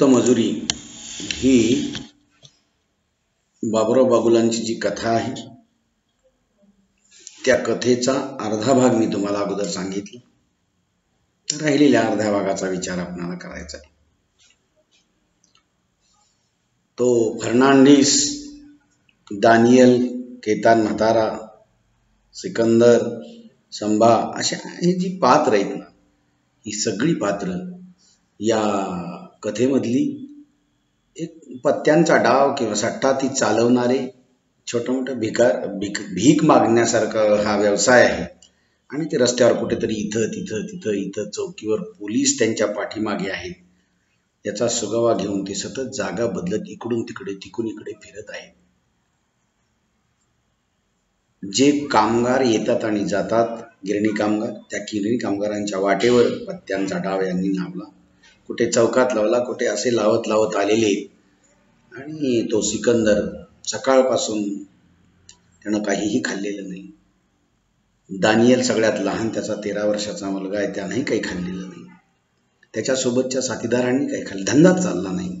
मजुरी ही बाबुराव बागुलांची जी कथा आहे त्या कथेचा अर्धा भाग मी तुम्हाला अगोदर सांगितला. राहिलेल्या अर्ध्या भागाचा विचार आपल्याला करायचा आहे. तो फर्नांडिस, दानियल, केतान म्हातारा, सिकंदर, संभा अशा ही जी पात्र आहेत ना, ही सगळी पात्र या कथेमधली एक पत्त्यांचा डाव किंवा सट्टा ती चालवणारे छोटा मोठा भीक मागण्यासारखा हा व्यवसाय आहे. आणि ते रस्त्यावर कुठेतरी इथं तिथं तिथं इथं चौकीवर पोलीस त्यांच्या पाठीमागे आहेत. याचा सुगावा घेऊन ते सतत जागा बदलत इकडून तिकडे तिकडून इकडे फिरत आहेत. जे कामगार येतात आणि जातात, गिरणी कामगार, त्या गिरणी कामगारांच्या वाटेवर पत्त्यांचा डाव यांनी लावला. कुठे चौकात लावला, कुठे असे लावत लावत आलेले. आणि तो सिकंदर सकाळपासून त्यानं काहीही खाल्लेलं नाही. दानियल सगळ्यात लहान, त्याचा 13 वर्षाचा मुलगा आहे, त्यानंही काही खाल्लेलं नाही. त्याच्यासोबतच्या साथीदारांनी काही खाल्लं, धंदाच चालला नाही.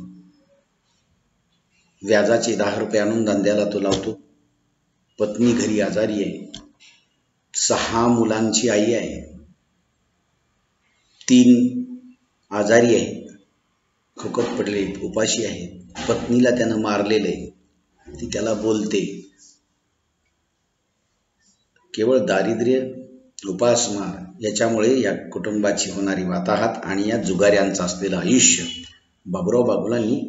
व्याजाचे 10 रुपये आणून धंद्याला तो लावतो. पत्नी घरी आजारी आहे, 6 मुलांची आई आहे, 3 आजारी आहेत, फुकट पडले, उपाशी आहेत. पत्नीला त्यानं मारलेलं आहे, ती त्याला बोलते. केवळ दारिद्र्य, उपासमार याच्यामुळे या कुटुंबाची होणारी वाताहत आणि या जुगाऱ्यांचं असलेलं आयुष्य बाबुराव बागुलांनी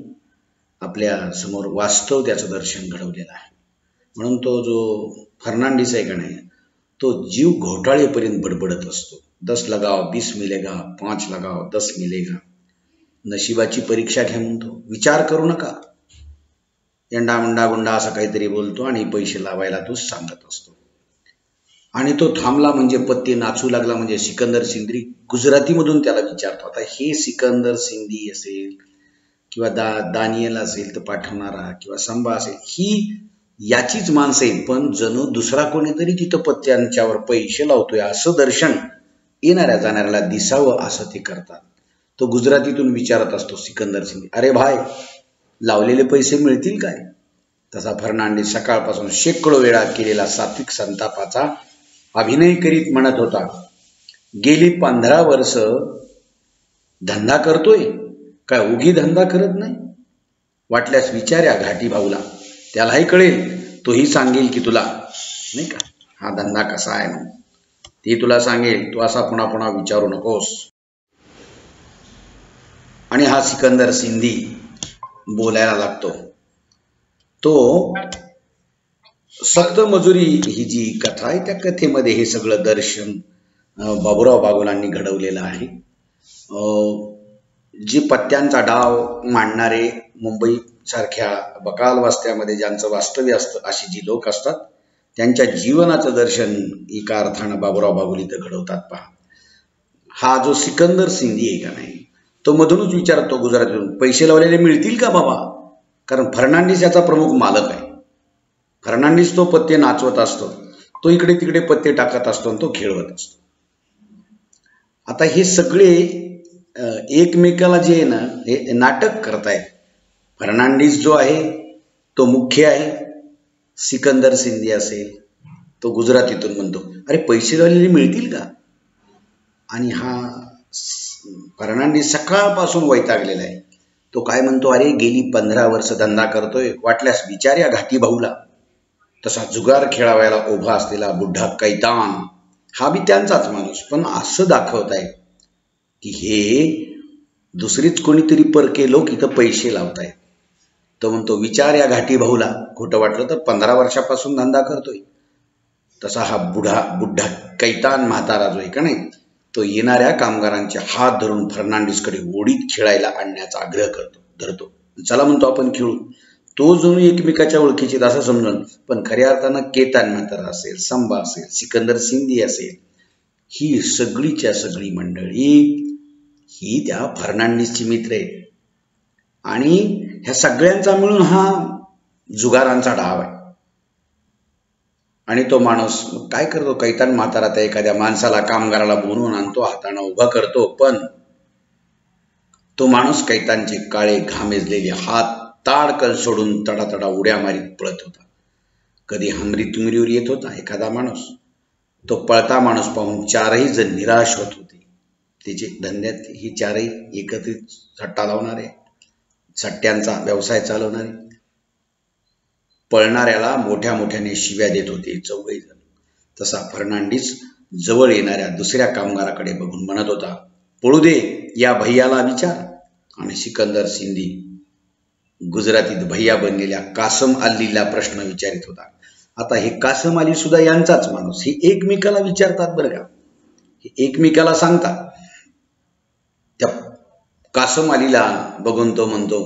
आपल्या समोर वास्तव त्याचं दर्शन घडवलेलं आहे. म्हणून तो जो फर्नांडिस आहे का नाही, तो जीव घोटाळेपर्यंत बडबडत असतो. 10 लगाओ 20 मिलेगा, 5 लगाओ 10 मिलेगा. नशिबाची परीक्षा घ्या म्हणतो, विचार करू नका. यंडा मंडा गुंडा असा काहीतरी बोलतो आणि पैसे लावायला तो सांगत असतो. आणि तो थांबला म्हणजे पत्ती नाचू लागला म्हणजे सिकंदर सिंधी गुजरातीमधून त्याला विचारतो. आता हे सिकंदर सिंधी असेल किंवा दानियल असेल तर पाठवणारा, किंवा संभा असेल, ही याचीच माणसं आहेत. पण जणू दुसरा कोणीतरी तिथं पत्त्यांच्यावर पैसे लावतोय असं दर्शन येणाऱ्या जाणाऱ्याला दिसावं असं ते करतात. तो गुजरातीतून विचारत असतो सिकंदर सिंधी, अरे भाई, लावलेले पैसे मिळतील काय? तसा फर्नांडिस सकाळपासून शेकडो वेळा केलेला सात्विक संतापाचा अभिनय करीत म्हणत होता, गेली 15 वर्ष धंदा करतोय, काय उगी धंदा करत नाही? वाटल्यास विचार्या घाटी भाऊला, त्यालाही कळेल, तोही सांगेल की तुला नाही का हा धंदा कसा आहे म्हणून. ती तुला सांगेल, तू असा पुन्हा पुन्हा विचारू नकोस. आणि हा सिकंदर सिंधी बोलायला लागतो. तो सक्त मजुरी ही जी कथा आहे त्या कथेमध्ये हे सगळं दर्शन बाबुराव बागुलांनी घडवलेलं आहे. जे पत्त्यांचा डाव मांडणारे मुंबई सारख्या बकाल वस्त्यामध्ये ज्यांचं वास्तव्य असतं, अशी जी लोक असतात, त्यांच्या जीवनाचं दर्शन एका अर्थानं बाबुराव बागुल इथं घडवतात. पहा, हा जो सिकंदर सिंधी आहे का नाही, तो मधूनच विचारतो गुजरातीतून, पैसे लावलेले मिळतील का बाबा? कारण फर्नांडिस याचा प्रमुख मालक आहे. फर्नांडिस तो पत्ते नाचवत असतो, तो इकडे तिकडे पत्ते टाकत असतो आणि तो खेळवत असतो. आता हे सगळे एकमेकाला जे आहे ना, हे नाटक करतायत. फर्नांडिस जो आहे तो मुख्य आहे. सिकंदर सिंधी असेल तो गुजरातीतून म्हणतो, अरे पैसे लावलेले मिळतील का? आणि हा फर्नांडिस सकाळपासून वैतागलेला आहे. तो काय म्हणतो, अरे गेली 15 वर्ष धंदा करतोय, वाटल्यास विचार्या घाटी भाऊला. तसा जुगार खेळावायला उभा असलेला बुड्ढा कैतान हा बी त्यांचाच माणूस, पण असं दाखवताय की हे दुसरीच कोणीतरी परके लोक इथं पैसे लावतायत. तो म्हणतो, विचार या घाटी भाऊला, खोटं वाटलं तर 15 वर्षापासून धंदा करतोय. तसा हा बुड्ढा कैतान म्हातारा जो आहे का नाही, तो येणाऱ्या कामगारांचे हात धरून फर्नांडिसकडे ओढीत खेळायला आणण्याचा आग्रह धरतो. चला म्हणतो आपण खेळू. तो जणू एकमेकाच्या ओळखीचे असं समजून, पण खऱ्या अर्थानं केतान म्हातारा असेल, संभा असेल, सिकंदर सिंधी असेल, ही सगळीच्या सगळी मंडळी ही त्या फर्नांडिसची मित्र आहे. आणि ह्या सगळ्यांचा मिळून हा जुगारांचा डाव आहे. आणि तो माणूस काय करतो, कैतान म्हातारा त्या एखाद्या माणसाला, कामगाराला बोलवून आणतो, हाताने उभा करतो. पण तो माणूस कैतानचे काळे घामेजलेले हात ताडकन सोडून तडातडा उड्या मारीत पळत होता. कधी हमरी तुमरीवर येत होता एखादा माणूस. तो पळता माणूस पाहून चारही जण निराश होत होते. त्याचे धंद्यात ही चारही एकत्रित सट्टा लावणारे, सट्ट्यांचा व्यवसाय चालवणारे. पळणाऱ्याला मोठ्या मोठ्याने शिव्या देत होते चौघही जण. तसा फर्नांडिस जवळ येणाऱ्या दुसऱ्या कामगाराकडे बघून म्हणत होता, पळू दे, या भैयाला विचार. आणि सिकंदर सिंधी गुजरातीत भैया बनलेल्या कासम अलीला प्रश्न विचारित होता. आता हे कासम अली सुद्धा यांचाच माणूस. हे एकमेकाला विचारतात बरं का, हे एकमेकाला सांगतात. त्या कासम अलीला बघून तो म्हणतो,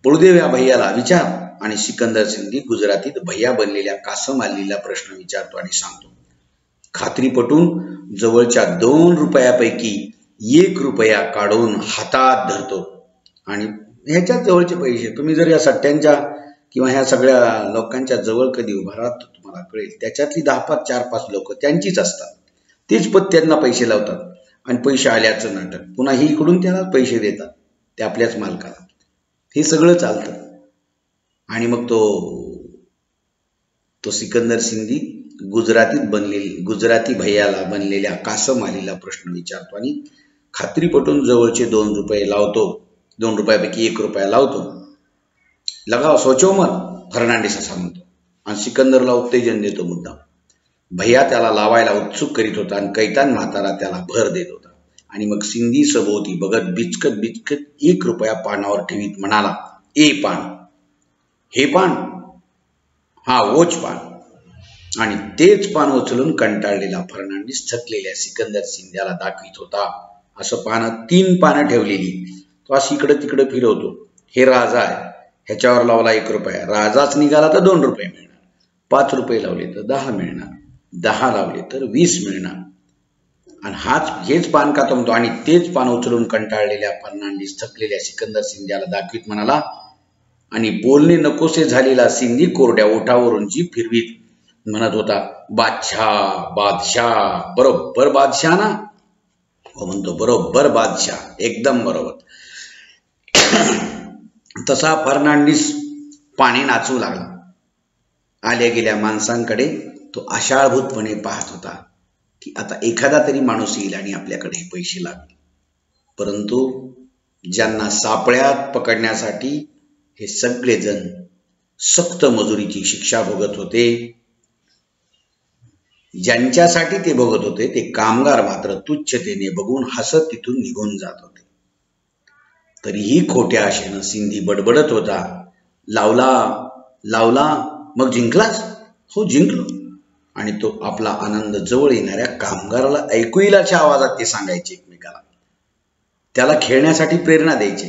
पळू दे या भैयाला विचार. आणि सिकंदर सिंधी गुजरातीत भैया बनलेल्या कासम अलीला प्रश्न विचारतो आणि सांगतो. खात्री पटून जवळच्या 2 रुपयापैकी 1 रुपया काढून हातात धरतो. आणि ह्याच्यात जवळचे पैसे तुम्ही जर या सट्ट्यांच्या किंवा ह्या सगळ्या लोकांच्या जवळ कधी उभा राहत तर तुम्हाला कळेल, त्याच्यातली 10-5 4-5 लोक त्यांचीच असतात. तेच त्यांना पैसे लावतात आणि पैसे आल्याचं नाटक, पुन्हा ही इकडून त्याला पैसे देतात ते आपल्याच मालकाला. हे सगळं चालतं. आणि मग तो सिकंदर सिंधी गुजराती भैयाला बनलेल्या कासम अलीला प्रश्न विचारतो आणि खात्री पटून जवळचे 2 रुपये लावतो. 2 रुपयापैकी 1 रुपया लावतो. लगाव सोचो मत, फर्नांडिस असा म्हणतो. आणि सिकंदरला उत्तेजन देतो मुद्दाम. भैया त्याला लावायला उत्सुक करीत होता आणि कैतान म्हातारा त्याला भर देत होता. आणि मग सिंधी सभोवती बघत बिचकत बिचकत 1 रुपया पानावर ठेवीत म्हणाला, ए पान, हे पान, हा वोच पान. आणि तेच पान उचलून कंटाळलेला फर्नांडिस थकलेल्या सिकंदर सिंध्याला दाखवित होता. असं पानं 3 पानं ठेवलेली. तो अशी इकडं तिकडं फिरवतो. हे राजा आहे, ह्याच्यावर लावला 1 रुपया. राजाच निघाला तर 2 रुपये मिळणार. 5 रुपये लावले तर 10 मिळणार. 10 लावले तर 20 मिळणार. आणि हेच पान का म्हणतो. आणि तेच पान उचलून कंटाळलेल्या फर्नांडिस थकलेल्या सिकंदर सिंध्याला दाखवित म्हणाला. आणि बोलणे नकोसे झालेला सिंधी कोरड्या ओठावरूनची फिरवीत म्हणत होता, बादशाह, बादशाह, बरोबर बादशाह ना. हो म्हणतो, बरोबर बादशाह, एकदम बरोबर. तसा फर्नांडिस पाणी नाचू लागला. आल्या गेल्या माणसांकडे तो आशाळभूतपणे पाहत होता की आता एखादा तरी माणूस येईल आणि आपल्याकडे पैसे लागतील. परंतु ज्यांना सापळ्यात पकडण्यासाठी हे सगळेजण सक्त मजुरीची शिक्षा भोगत होते, ज्यांच्यासाठी ते भोगत होते, ते कामगार मात्र तुच्छतेने बघून हसत तिथून निघून जात होते. तरीही खोट्या आशेनं सिंधी बडबडत होता, लावला लावला, मग जिंकलास? हो जिंकलो. आणि तो आपला आनंद जवळ येणाऱ्या कामगाराला ऐकू येईल अशा आवाजात ते सांगायचे एकमेकाला. त्याला खेळण्यासाठी प्रेरणा द्यायचे.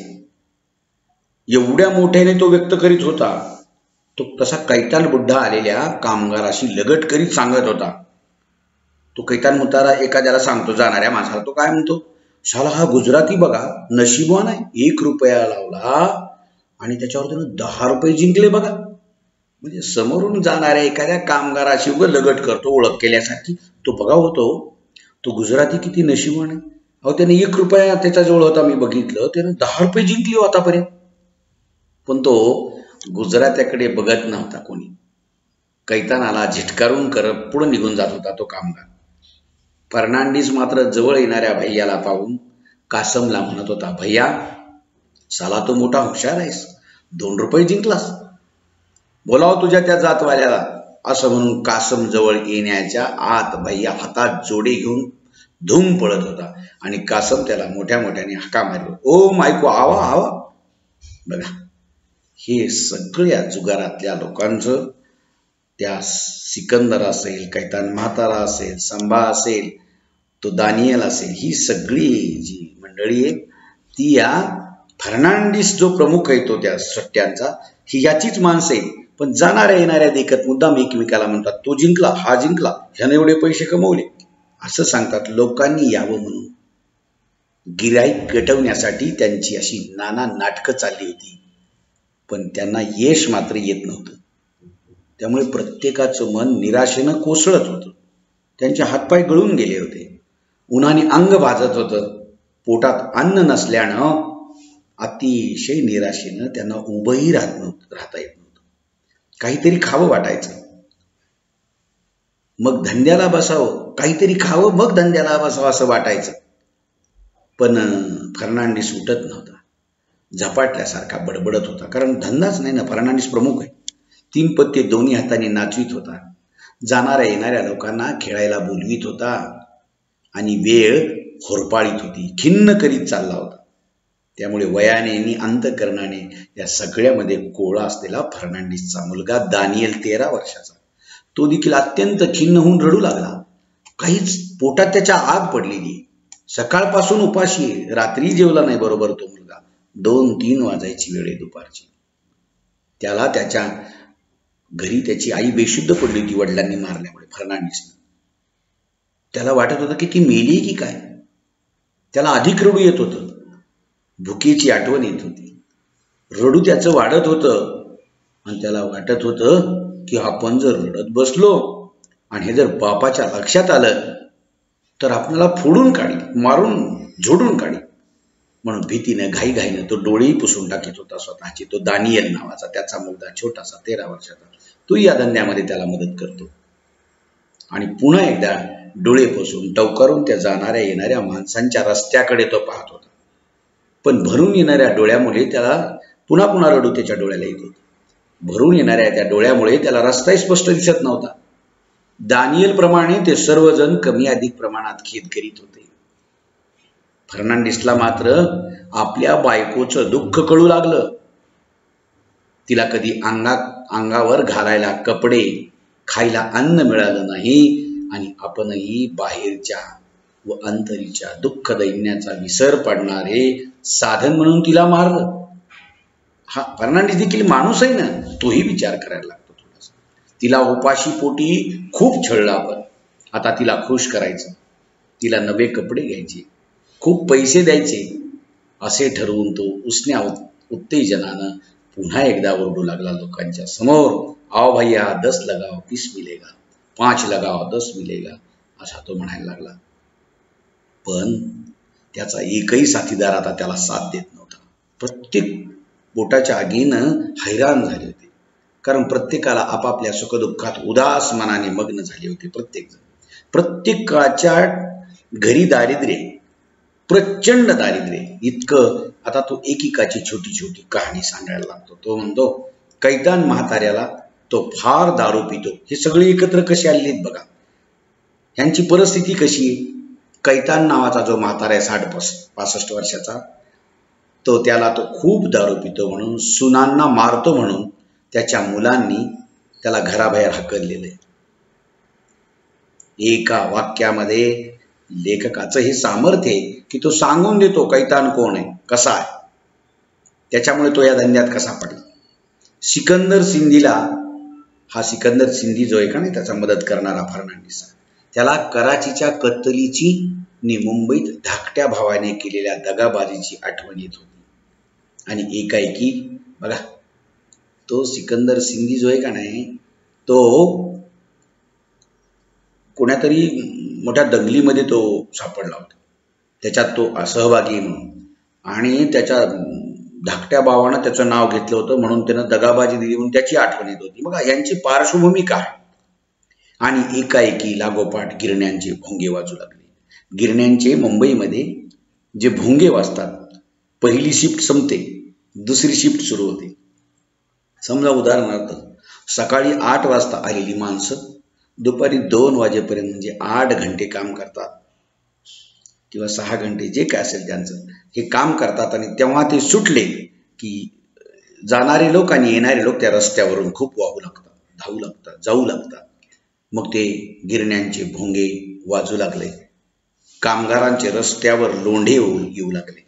एवढ्या मोठ्याने तो व्यक्त करीत होता. तो तसा कैतान बुड्ढा आलेल्या कामगाराशी लगट करीत सांगत होता. तो कैतान मुतारा एखाद्याला सांगतो, जाणाऱ्या माणसाला, तो काय म्हणतो, शाला हा गुजराती बघा, नशीबवान आहे, 1 रुपया लावला आणि त्याच्यावर त्यानं 10 रुपये जिंकले बघा. म्हणजे समोरून जाणाऱ्या एखाद्या कामगाराशी उगा लगट करतो ओळख केल्यासारखी. तो बघा होतो, तो गुजराती किती नशीबवान आहे. अहो त्याने 1 रुपया त्याच्याजवळ होता, मी बघितलं, त्यानं 10 रुपये जिंकले हो आतापर्यंत. पण तो गुजरात्याकडे बघत नव्हता कोणी. कैतानाला झिटकारून करत पुढे निघून जात होता तो कामगार. फर्नांडिस मात्र जवळ येणाऱ्या भैयाला पाहून कासमला म्हणत होता, भैया साला तो मोठा हुशार आहेस, 2 रुपये जिंकलास, बोलाव तुझ्या त्या जातवाल्याला. असं म्हणून कासम जवळ येण्याच्या आत भैया हातात जोडे घेऊन धूम पळत होता. आणि कासम त्याला मोठ्या मोठ्याने हाका मारलो, ओ मायको, आवा आवा. बघा, हे सगळ्या जुगारातल्या लोकांचं, त्या सिकंदर असेल, कैतान म्हातारा असेल, संभा असेल, तो दानियल असेल, ही सगळी जी मंडळी आहे ती या फर्नांडिस जो प्रमुख आहे तो त्या सट्ट्यांचा, ही याचीच माणसं आहेत. पण जाणाऱ्या येणाऱ्या देखत मुद्दाम एकमेकाला म्हणतात, तो जिंकला, हा जिंकला, ह्याने एवढे पैसे कमवले, असं सांगतात. लोकांनी यावं म्हणून गिराईक गटवण्यासाठी त्यांची अशी नाना नाटकं चालली होती. पण त्यांना यश मात्र येत नव्हतं. त्यामुळे प्रत्येकाचं मन निराशेनं कोसळत होतं. त्यांचे हातपाय गळून गेले होते. उन्हाने अंग भाजत होतं. पोटात अन्न नसल्यानं अतिशय निराशेनं त्यांना उभंही राहता येत नव्हतं. काहीतरी खावं वाटायचं, मग धंद्याला बसावं, काहीतरी खावं मग धंद्याला बसावं असं वाटायचं. पण फर्नांडिस उठत नव्हता, झपाटल्यासारखा बडबडत होता. कारण धंदाच नाही ना, फर्नांडिस प्रमुख आहे. 3 पत्ते दोन्ही हातांनी नाचवीत होता, जाणाऱ्या येणाऱ्या लोकांना खेळायला बोलवीत होता आणि वेळ होरपाळीत होती, खिन्न करीत चालला होता. त्यामुळे वयाने आणि अंतकरणाने या सगळ्यामध्ये कोळा असलेला फर्नांडिसचा मुलगा दानियल 13 वर्षाचा, तो देखील अत्यंत खिन्न होऊन रडू लागला. काहीच पोटात त्याच्या आग पडलेली. सकाळपासून उपाशी, रात्री जेवला नाही बरोबर तो मुलगा. 2-3 वाजायची वेळ आहे दुपारची. त्याला त्याच्या घरी त्याची आई बेशुद्ध पडली होती वडिलांनी मारल्यामुळे, फर्नांडिसने. त्याला वाटत होतं की ती मेली की काय. त्याला अधिक रडू येत होतं, भुकेची आठवण येत होती. रडू त्याचं वाढत होतं आणि त्याला वाटत होतं की आपण जर रडत बसलो आणि हे जर बापाच्या लक्षात आलं तर आपल्याला फोडून काढी, मारून झोडून काढी. म्हणून भीतीनं घाईघाईनं तो डोळेही पुसून टाकीत होता स्वतःची. तो दानियल नावाचा त्याचा मुलगा छोटासा 13 वर्षाचा, तो या धंद्यामध्ये त्याला मदत करतो. आणि पुन्हा एकदा डोळे पुसून टवकारून त्या जाणाऱ्या येणाऱ्या माणसांच्या रस्त्याकडे तो पाहत होता. पण भरून येणाऱ्या डोळ्यामुळे त्याला पुन्हा पुन्हा रडू त्याच्या डोळ्याला येत होतं. भरून येणाऱ्या त्या डोळ्यामुळे त्याला रस्ताही स्पष्ट दिसत नव्हता. दानियल प्रमाणे ते सर्वजण कमी अधिक प्रमाणात खेद करीत होते. फर्नांडिसला मात्र आपल्या बायकोचं दुःख कळू लागलं. तिला कधी अंगावर घालायला कपडे, खायला अन्न मिळालं नाही आणि आपणही बाहेरच्या व अंतरीच्या दुःख दैन्याचा विसर पडणारे साधन म्हणून तिला मारलं. हा फर्नांडिस देखील माणूस आहे ना, तोही विचार करायला लागतो थोडासा. तिला उपाशी पोटी खूप छळलं आपण. आता तिला खुश करायचं, तिला नवे कपडे घ्यायचे, खूप पैसे द्यायचे, असे ठरवून तो उसन्या उत्तेजनानं पुन्हा एकदा ओरडू लागला लोकांच्या समोर. आओ भैया 10 लगाओ 20 मिलेगा, 5 लगाओ 10 मिलेगा, असा तो म्हणायला लागला. पण त्याचा एकही साथीदार आता त्याला साथ देत नव्हता. प्रत्येक पोटाच्या आगीनं हैराण झाले होते, कारण प्रत्येकाला आपापल्या सुखदुःखात उदास मनाने मग्न झाले होते. प्रत्येकाच्या घरी दारिद्र्य, प्रचंड दारिद्र्य. इतकं आता तो एकेकाची छोटी छोटी कहाणी सांगायला लागतो. तो म्हणतो, कैतान म्हाताऱ्याला तो फार दारू पितो. हे सगळे एकत्र कसे आलेले आहेत बघा, ह्यांची परिस्थिती कशी आहे. कैतान नावाचा जो म्हातारा आहे 60-65 वर्षाचा, त्याला तो खूप दारू पितो म्हणून, सुनांना मारतो म्हणून त्याच्या मुलांनी त्याला घराबाहेर हाकललेलं आहे. एका वाक्यामध्ये लेखकाचं हे सामर्थ्य आहे की तो सांगून देतो कैतान कोण आहे, कसा आहे, त्याच्यामुळे तो या धंद्यात कसा पडला. सिकंदर सिंधीला, हा सिकंदर सिंधी जो आहे का नाही त्याचा मदत करणारा फर्नांडिस, त्याला कराचीच्या कत्तलीची आणि मुंबईत धाकट्या भावाने केलेल्या दगाबाजीची आठवण येत होती. आणि एकाएकी बघा, तो सिकंदर सिंधी जो आहे का नाही, तो कोणातरी मोठ्या दंगलीमध्ये तो सापडला होता, त्याच्यात तो असहभागी म्हणून. आणि त्याच्या धाकट्या भावानं त्याचं नाव घेतलं होतं म्हणून त्यानं दगाबाजी दिली म्हणून त्याची आठवण येत होती. बघा यांची पार्श्वभूमी काय. आणि एकाएकी लागोपाठ गिरण्यांचे भोंगे वाजू लागले. गिरण्यांचे मुंबईमध्ये जे भोंगे वाजतात, पहिली शिफ्ट संपते, दुसरी शिफ्ट सुरू होते. समजा उदाहरणार्थ सकाळी 8 वाजता आलेली माणसं दुपारी 2 वाजेपर्यंत म्हणजे 8 घंटे काम करतात, किंवा 6 घंटे जे काय असेल त्यांचं, हे काम करतात. आणि तेव्हा ते सुटले की जाणारे लोक आणि येणारे लोक त्या रस्त्यावरून खूप वाहू लागतात, धावू लागतात, जाऊ लागतात. मग ते गिरण्यांचे भोंगे वाजू लागले, कामगारांचे रस्त्यावर लोंढे येऊ लागले.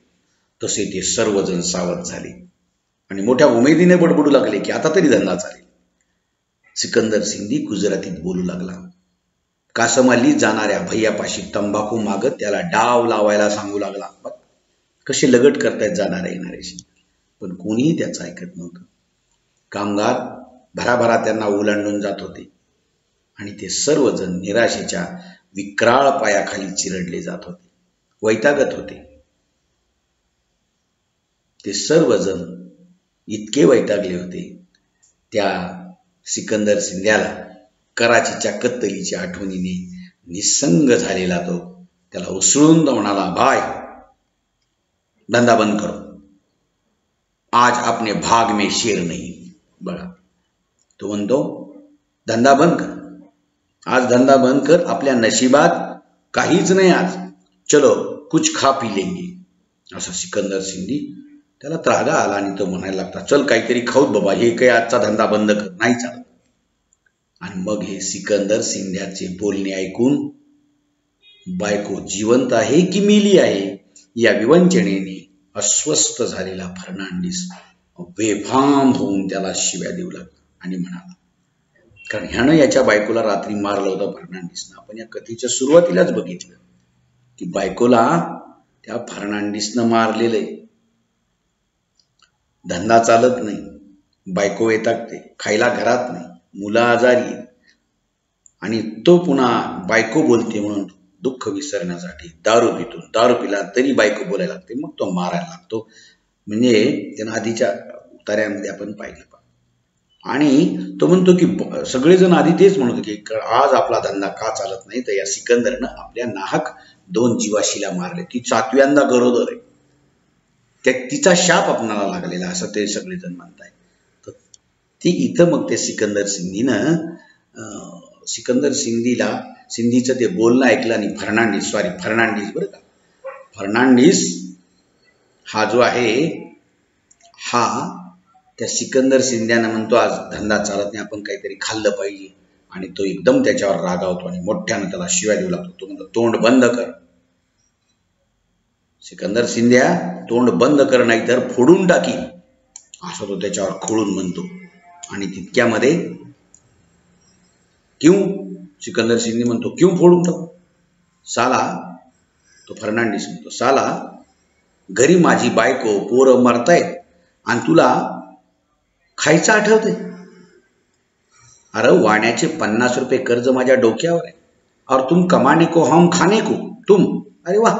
तसे ते सर्वजण सावध झाले आणि मोठ्या उमेदीने बडबडू लागले की आता तरी धंदा चालेल. सिकंदर सिंधी गुजरातीत बोलू लागला. कासम अली जाणाऱ्या भैयापाशी तंबाखू मागत त्याला डाव लावायला सांगू लागला. कसे लगट करतायत जाणाऱ्या येणाऱ्याशी, पण कोणीही त्याचं ऐकत नव्हतं. कामगार भराभरा त्यांना ओलांडून जात होते आणि ते सर्वजण निराशेच्या विक्राळ पायाखाली चिरडले जात होते, वैतागत होते. ते सर्वजण इतके वैतागले होते. त्या सिकंदर सिंध्याला कराचीच्या कत्तलीच्या आठवणीने निसंग झालेला तो त्याला उसळून तो म्हणाला, भाई धंदा बंद करो, आज अपने भाग में शेर नहीं. बघा, तो म्हणतो धंदा बंद कर, आज धंदा बंद कर, आपल्या नशिबात काहीच नाही आज, चलो कुछ खा पी लेंगे. असा सिकंदर सिंधी त्याला त्रागा आला आणि तो म्हणायला लागला, चल काहीतरी खाऊत बाबा, हे काही आजचा धंदा बंद कर, नाही चालत. आणि मग हे सिकंदर सिंध्याचे बोलणे ऐकून बायको जिवंत आहे की मेली आहे या विवंचनेने अस्वस्थ झालेला फर्नांडिस बेफाम होऊन त्याला शिव्या देऊ लागला आणि म्हणाला, कारण ह्यानं याच्या बायकोला रात्री मारलं होतं फर्नांडिसनं. आपण या कथेच्या सुरुवातीलाच बघितलं की बायकोला त्या फर्नांडिसनं मारलेलं आहे. धंदा चालत नाही, बायको वैतागते, खायला घरात नाही, मुलं आजारी आणि तो पुन्हा बायको बोलते म्हणून दुःख विसरण्यासाठी दारू पितो. दारू पिला तरी बायको बोलायला लागते, मग तो मारायला लागतो. म्हणजे त्यांना आधीच्या उतार्यामध्ये आपण पाहिलं. आणि तो म्हणतो की सगळेजण आधी तेच म्हणत होते की आज आपला धंदा का चालत नाही, तर या सिकंदरनं आपल्या नाहक 2 जीवाशीला मारले. ती 7व्यांदा गरोदर आहे, तिचा शाप आपणाला लागलेला असं ते सगळेजण म्हणतायत. तर ती इथं मग ते सिकंदर सिंधीचं ते बोलणं ऐकलं आणि फर्नांडिस बरं का, फर्नांडिस हा जो आहे हा त्या सिकंदर सिंध्यानं म्हणतो आज धंदा चालत नाही, आपण काहीतरी खाल्लं पाहिजे. आणि तो एकदम त्याच्यावर रागावतो आणि मोठ्यानं त्याला शिव्या देऊ लागतो. तो म्हणतो तोंड बंद कर. सिकंदर सिंध्या तोंड बंद कर नाही तर फोडून टाकी, असं तो त्याच्यावर खोळून म्हणतो. आणि तितक्यामध्ये सिकंदर सिंधी म्हणतो क्यों फोडून टाकू, साला. तो फर्नांडिस म्हणतो, साला घरी माझी बायको पोरं मरतायत आणि तुला खायचं आठवते. अरे वाण्याचे 50 रुपये कर्ज माझ्या डोक्यावर आहे, और तुम कमाने को हम खाने को तुम. अरे वा,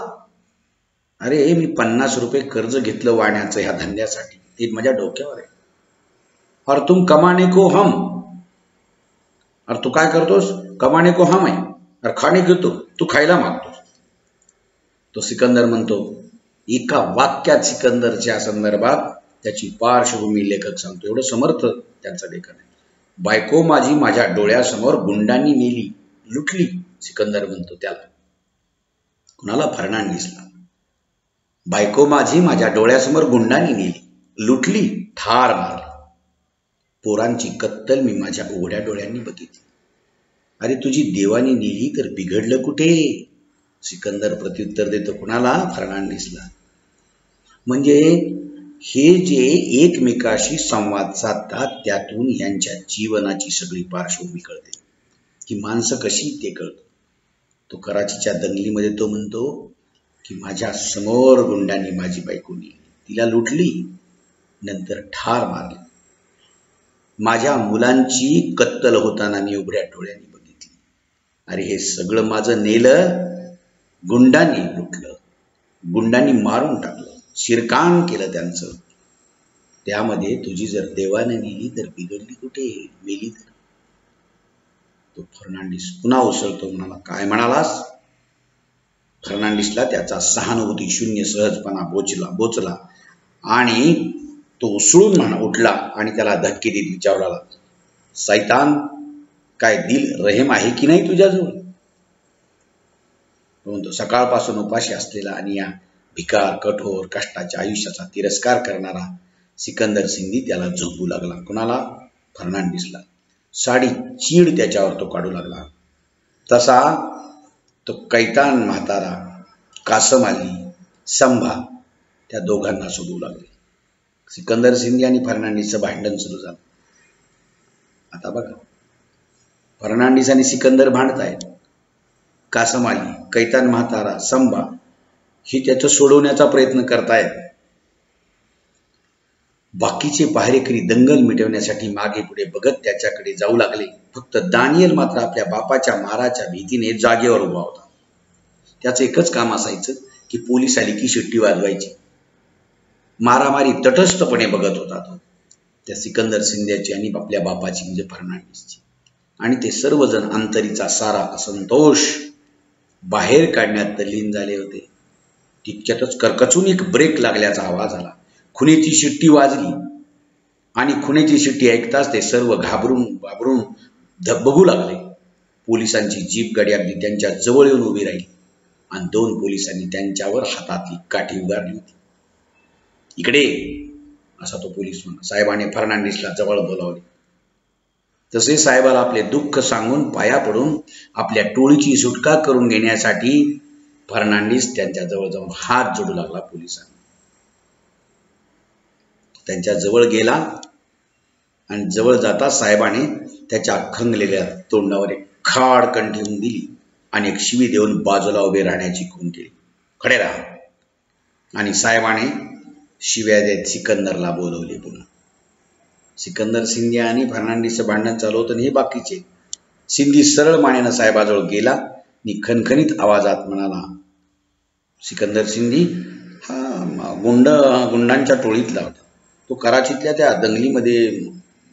अरे मी 50 रुपये कर्ज घेतलं वाण्याचं ह्या धंद्यासाठी, ते माझ्या डोक्यावर आहे. और तुम कमाने को हम, और तू काय करतोस, कमाने को हम आहे, और खाणे घेतो तू, खायला मागतोस. तो सिकंदर म्हणतो, एका वाक्यात सिकंदरच्या संदर्भात त्याची पार्श्वभूमी लेखक सांगतो. एवढं समर्थ त्यांचं लेखन आहे. बायको माझी माझ्या डोळ्यासमोर गुंडांनी नेली, लुटली. सिकंदर म्हणतो त्याला, कुणाला, फर्नांडिसला. बायको माझी माझ्या डोळ्यासमोर गुंडांनी नेली, लुटली, ठार मारली. पोरांची कत्तल मी माझ्या उघड्या डोळ्यांनी बघितली. अरे तुझी देवानी नेली तर बिघडलं कुठे. सिकंदर प्रत्युत्तर देतो कुणाला, फर्नांडिसला. म्हणजे हे जे एकमेकाशी संवाद साधतात त्यातून यांच्या जीवनाची सगळी पार्श्वभूमी कळते, की माणसं कशी ते कळतं. तो कराचीच्या दंगलीमध्ये तो म्हणतो की माझ्या समोर गुंडांनी माझी बायको नेली, तिला लुटली, नंतर ठार मारली. माझ्या मुलांची कत्तल होताना मी उघड्या डोळ्यांनी बघितली. अरे हे सगळं माझं नेलं, गुंडांनी लुटलं, गुंडांनी मारून टाकलं, शिरकाण केलं त्यांचं. त्यामध्ये तुझी जर देवाने नेली तर बिघडली कुठे, मेली तर. तो फर्नांडिस पुन्हा उसळतो, म्हणाला काय म्हणालास. फर्नांडिसला त्याचा सहानुभूती शून्य सहजपणा बोचला आणि तो उसळून उठला आणि त्याला धक्के देत विचारला, सैतान काय दिल रहेम आहे की नाही तुझ्याजवळ. म्हणतो सकाळपासून उपाशी असलेला आणि या भिकार कठोर कष्टाच्या आयुष्याचा तिरस्कार करणारा सिकंदर सिंधी त्याला झोपू लागला. कुणाला, फर्नांडिसला. साडी चीड त्याच्यावर तो काढू लागला. तसा तो कैतान म्हातारा, कासम अली, संभा त्या दोघांना सोडू लागले. सिकंदर सिंधी आणि फर्नांडिसचं भांडण सुरू झालं. आता बघा, फर्नांडिस आणि सिकंदर भांडतायत. कासम अली, कैतान म्हातारा, संभा ही त्याचं सोडवण्याचा प्रयत्न करतायत. बाकीचे पहारेकरी दंगल मिटवण्यासाठी मागे पुढे बघत त्याच्याकडे जाऊ लागले. फक्त दानियल मात्र आपल्या बापाच्या माराच्या भीतीने जागेवर उभा होता. त्याचं एकच काम असायचं की पोलीस आली की शिट्टी वाजवायची. मारामारी तटस्थपणे बघत होता तो, त्या सिकंदर शिंद्याची आणि आपल्या बापाची म्हणजे फर्नांडिसची. आणि ते सर्वजण अंतरीचा सारा असंतोष बाहेर काढण्यात तल्लीन झाले होते. तितक्यातच कर्कचून एक ब्रेक लागल्याचा आवाज आला. खुनेची शिट्टी वाजली आणि खुनेची शिट्टी ऐकताच ते सर्व घाबरून बघू लागले. पोलिसांची जीप गाडी अगदी त्यांच्या जवळ येऊन उभी राहिली आणि 2 पोलिसांनी त्यांच्यावर हातातली काठी उगारली होती. इकडे असा तो पोलीस म्हणा. साहेबाने फर्नांडिसला जवळ बोलावले. तसे साहेबाला आपले दुःख सांगून पाया पडून आपल्या टोळीची सुटका करून घेण्यासाठी फर्नांडिस त्यांच्या जवळ जाऊन हात जोडू लागला. पोलिसांना त्यांच्या जवळ गेला आणि जवळ जाता साहेबाने त्याच्या खंगलेल्या तोंडावर एक खाडकन ठेवून दिली आणि एक शिवी देऊन बाजूला उभे राहण्याची खूण केली. खडे राहा. आणि साहेबाने शिव्या देत सिकंदरला बोलवले. पुन्हा सिकंदर सिंधी आणि फर्नांडिसचं भांडण चालू होतं आणि हे बाकीचे. सिंधी सरळ मानेनं साहेबाजवळ गेला आणि खणखणीत आवाजात म्हणाला, सिकंदर सिंधी हा गुंडांच्या टोळीतला होता. तो कराचीतल्या त्या दंगलीमध्ये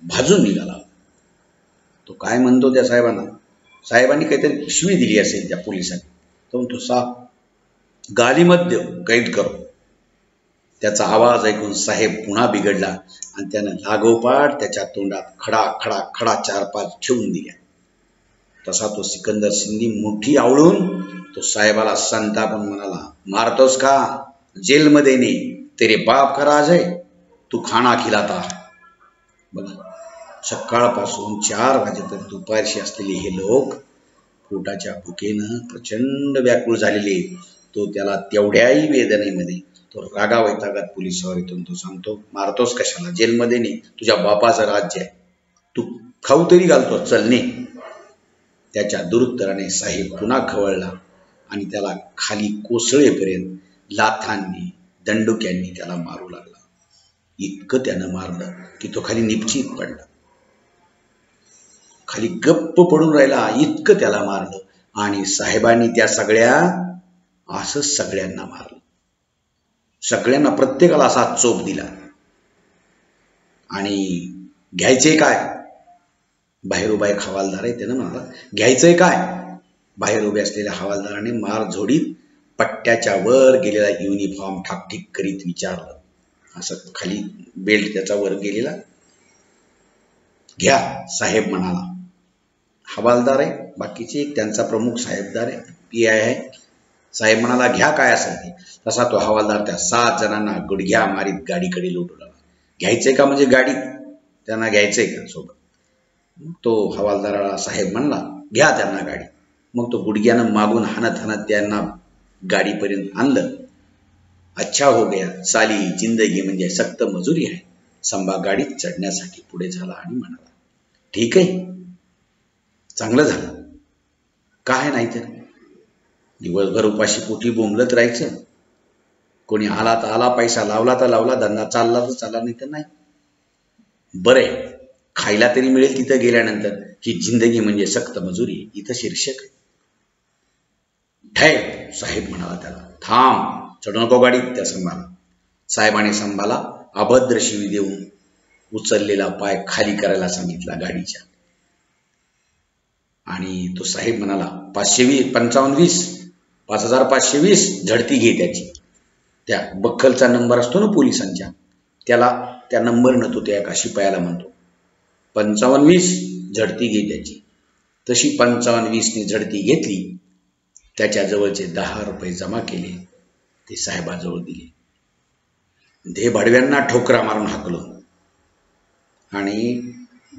भाजून निघाला. तो काय म्हणतो त्या साहेबांना, साहेबांनी काहीतरी शिवी दिली असेल त्या पोलिसांनी. तो म्हणतो, साफ गालीमध्ये कैद करो. त्याचा आवाज ऐकून साहेब पुन्हा बिघडला आणि त्यानं लागोपाठ त्याच्या तोंडात खडा खडा खडा 4-5 ठेवून दिल्या. तसा तो सिकंदर सिंधी मुठी आवळून तो साहेबाला संतापून म्हणाला, मारतोस का? जेलमध्ये ने, तेरे बाप का राज है, तू खाना खिलाता. बघा, सकाळपासून 4 वाजेपर्यंत दुपारशी असलेले हे लोक पोटाच्या भुकेनं प्रचंड व्याकुळ झालेले. तो त्याला तेवढ्याही वेदनेमध्ये तो रागा वैतागात पोलिसावर येतो. तो सांगतो, मारतोस कशाला? जेलमध्ये ने, तुझ्या बापाचं राज्य आहे, तू खाऊ तरी घालतो, चलने. त्याच्या दुरुत्तराने साहेब पुन्हा खवळला आणि त्याला खाली कोसळेपर्यंत लाथांनी दंडुक्यांनी त्याला मारू लागला. इतकं त्यानं मारलं की तो खाली निपचित पडला, खाली गप्प पडून राहिला. इतकं त्याला मारलं. आणि साहेबांनी त्या असं सगळ्यांना मारलं. सगळ्यांना प्रत्येकाला असा चोप दिला. आणि घ्यायचे काय? बाहेर उभा एक हवालदार आहे, त्यानं म्हणाला, घ्यायचंय काय? बाहेर उभे असलेल्या हवालदाराने मार झोडीत पट्ट्याच्या वर गेलेला युनिफॉर्म ठाकठीक करीत विचारलं. असं खाली बेल्ट त्याचा वर गेलेला. घ्या, साहेब म्हणाला. हवालदार आहे, बाकीचे त्यांचा प्रमुख साहेबदार आहे, PI आहे. साहेब म्हणाला, घ्या काय असेल ते. तसा तो हवालदार त्या 7 जणांना गुडघ्या मारीत गाडीकडे लोटू लागला. घ्यायचंय का म्हणजे गाडी? त्यांना घ्यायचंय का सोबत? तो हवालदाराला साहेब म्हणला, घ्या त्यांना गाडी. मग तो गुडघ्यानं मागून हाणत त्यांना गाडीपर्यंत आणलं. अच्छा हो गया, साली जिंदगी म्हणजे सक्त मजुरी आहे. संभा गाडीत चढण्यासाठी पुढे झाला आणि म्हणाला, ठीक आहे, चांगलं झालं. काय नाही तर दिवसभर उपाशी पोटी बोंबलत राहायचं. कोणी आला तर आला, पैसा लावला तर लावला, धंदा चालला तर चालला, नाही तर नाही. बरे, खायला तरी मिळेल तिथं गेल्यानंतर. ही जिंदगी म्हणजे सक्त मजुरी, इथं शीर्षक आहे. ठेव, साहेब म्हणाला त्याला. थांब, चढू नको गाडीत त्या संभाला. साहेबाने संभाला अभद्र शिवी देऊन उचललेला पाय खाली करायला सांगितला गाडीच्या. आणि तो साहेब म्हणाला, 520 5520 झडती घे त्याची. त्या बक्कलचा नंबर असतो ना पोलिसांच्या, त्याला त्या नंबरनं तो त्या एका शिपायाला म्हणतो, 5520 झडती घे त्याची. तशी 5520ने झडती घेतली. त्याच्या जवळचे 10 रुपये जमा केले, ते साहेबाजवळ दिले. दे भाडव्यांना ठोकरा मारून हाकलो आणि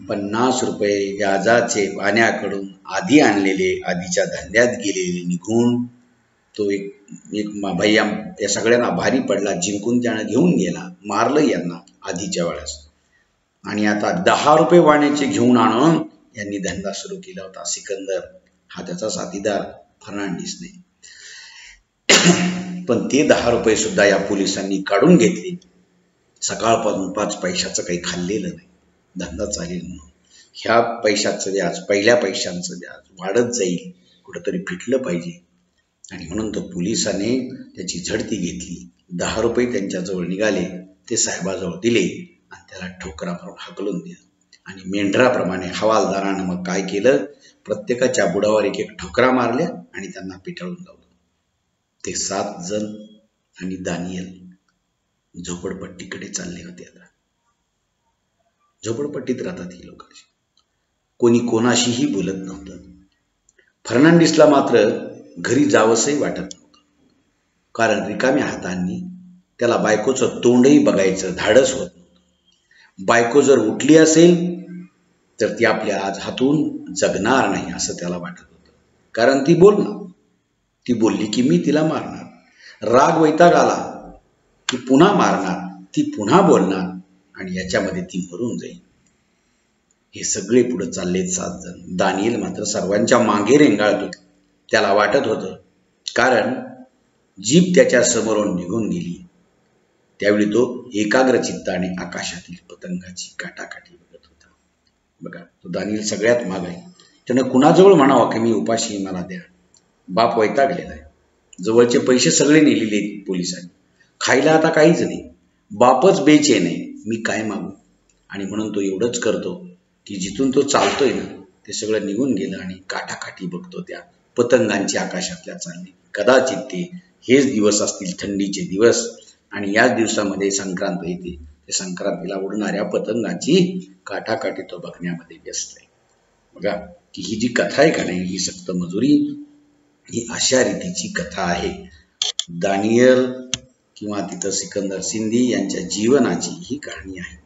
50 रुपये व्याजाचे वाण्याकडून आधी आणलेले, आधीच्या धंद्यात गेलेले निघून तो एक भैया या सगळ्यांना भारी पडला. जिंकून त्यानं घेऊन गेला, मारलं यांना आधीच्या वेळेस. आणि आता 10 रुपये वाण्याचे घेऊन आणून यांनी धंदा सुरू केला होता. सिकंदर हा त्याचा साथीदार फर्नांडिसने. पण ते 10 रुपये सुद्धा या पोलिसांनी काढून घेतले. सकाळपासून 5 पैशाचं काही खाल्लेलं नाही, धंदा चालेल म्हणून. ह्या पैशाचं व्याज, पहिल्या पैशांचं व्याज वाढत जाईल, कुठंतरी फिटलं पाहिजे. आणि म्हणून तो पोलिसाने त्याची झडती घेतली. 10 रुपये त्यांच्याजवळ निघाले. ते साहेबाजवळ दिले आणि त्याला ठोकरा मारून हाकलून दिलं. आणि मेंढराप्रमाणे हवालदारानं मग काय केलं, प्रत्येकाच्या बुडावर एक एक ठोकरा मारल्या आणि त्यांना पिटाळून लावलं. ते 7 जण आणि दानियल झोपडपट्टीकडे चालले होते. आता झोपडपट्टीत राहतात ही लोक. कोणी कोणाशीही बोलत नव्हतं. फर्नांडिसला मात्र घरी जावंसही वाटत नव्हतं, कारण रिकाम्या हातांनी त्याला बायकोचं तोंडही बघायचं धाडस होत नव्हतं. बायको जर उठली असेल तर ती आपल्या आज हातून जगणार नाही असं त्याला वाटत होतं, कारण ती बोलणार. ती बोलली की मी तिला मारणार. राग वैताग आला की पुन्हा मारणार, ती पुन्हा बोलणार आणि याच्यामध्ये ती मरून जाईल. हे सगळे पुढे चालले 7 जण. दानियल मात्र सर्वांच्या मागे रेंगाळत होता. त्याला वाटत होतं, कारण जीप त्याच्या समोरून निघून गेली. त्यावेळी तो एकाग्र चित्ताने आकाशातील पतंगाची काटाकाटी बघत होता. बघा, तो दानियल सगळ्यात माग आहे. त्यानं कुणाजवळ म्हणावं की मी उपाशी, मला द्या. बाप वैतागलेला आहे. जवळचे पैसे सगळे नेलेले पोलिसांनी. खायला आता काहीच नाही. बापच बेचैन आहे. मी काय मागू? आणि म्हणून तो एवढंच करतो की जिथून तो चालतोय ना ते सगळं निघून गेलं आणि काटाकाठी बघतो त्या पतंगांची आकाशातल्या चालली. कदाचित ते हेच दिवस असतील, थंडीचे दिवस, आणि याच दिवसामध्ये संक्रांत येते. ते संक्रांतीला उडणाऱ्या पतंगांची काटाकाठी तो बघण्यामध्ये व्यस्त आहे. बघा की ही जी कथा आहे का नाही, ही सक्त मजुरी, ही अशा रीतीची कथा आहे. दानियल किंवा तिथं सिकंदर सिंधी यांच्या जीवनाची ही कहाणी आहे.